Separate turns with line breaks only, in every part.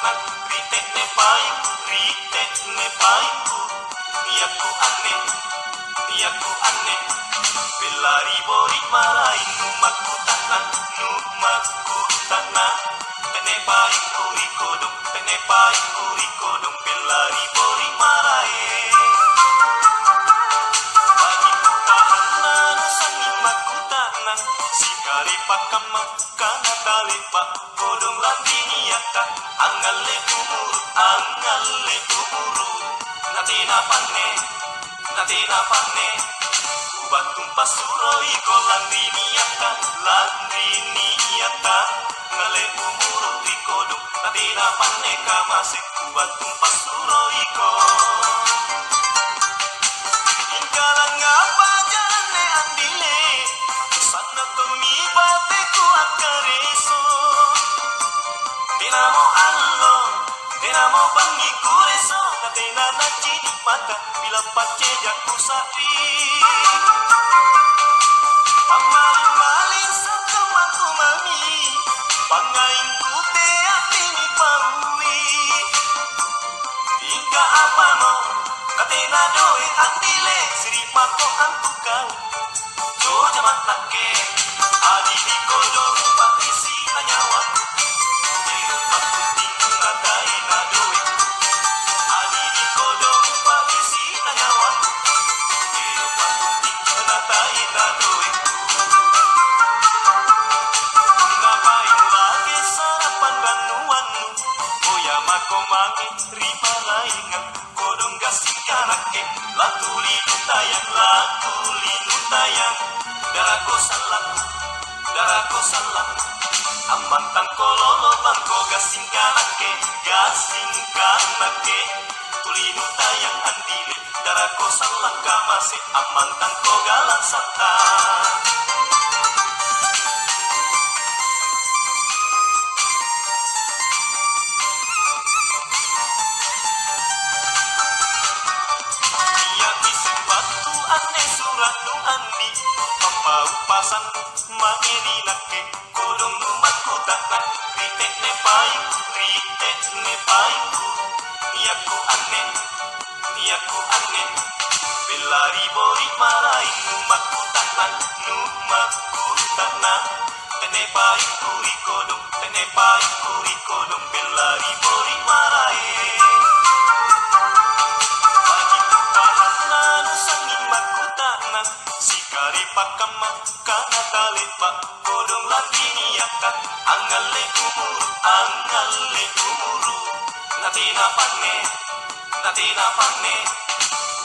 nak rite ne paiku niaku aneh belari bori marai numaku tanah tene paiku rikodong belari bori marai bagi putahanan sangi maku tanah sikari pakama kana talipa kodong landini yaka angale umuru natina pane ubat tumpas suroi ko landini yaka ngale umuru rikodong natina pane kamase ubat tumpas suroi ko ingkalang ngapa jane andile sana tomi bate ku akareso dinamo allo dinamo bangi kureso natena naci mata bila pace jaku sapi pamalin satu maku mami pangain kute atini paui hingga apa no katena doe andile siri mako antu kau joja matake adi di kodong pakisi nanyawa Komangi terima laingan kodong gasing kanake latuli nutayang darako salam amantang kololo bangko gasing kanake tuli nutayang andile darako salam kamase amantang ko galang santa pasan mangeni nake kodong numat kotak nak rite ne paiku niaku aneh belari bori marai numat kotak tene paiku rikodong belari bori marai bagi putahanan sangi maku tanah sikari pakama kana talipa kodong landini yaka angale umuru natina pane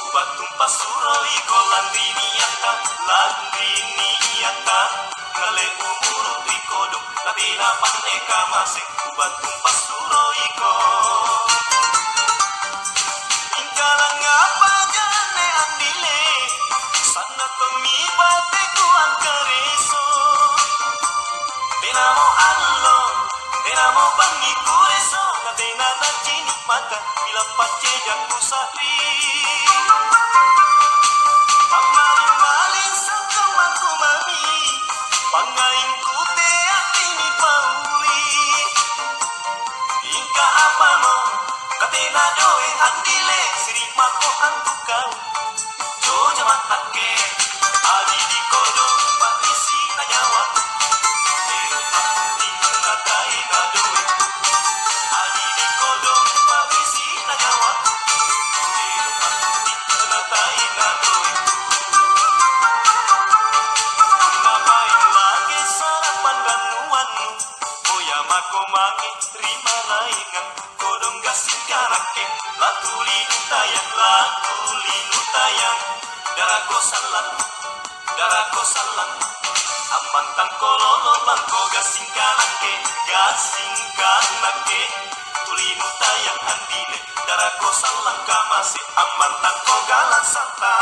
ubat tumpas suroi ko landini yaka ngale umuru rikodong natina pane kamase ubat tumpas suroi ko ingkalang ngapa jane andile sana tomi bate ku akareso dinamo bangi kureso natena najini mata bila pace jaku sapi pamalin satu maku mami pangain kute atini paui ingka apa no katena doe andile siri mako antu kau joja matake adi di kodong pakisi nanyawa adi di kodong pakisi nanyawa ngapain lagi sarapan ganuanmu boya mako mangi terima laingan kodong gasing kanake latuli nutayang darako salam amantang kololo bangko gasing kanake tuli nutayang andile darako salam kamase amantang ko galang santa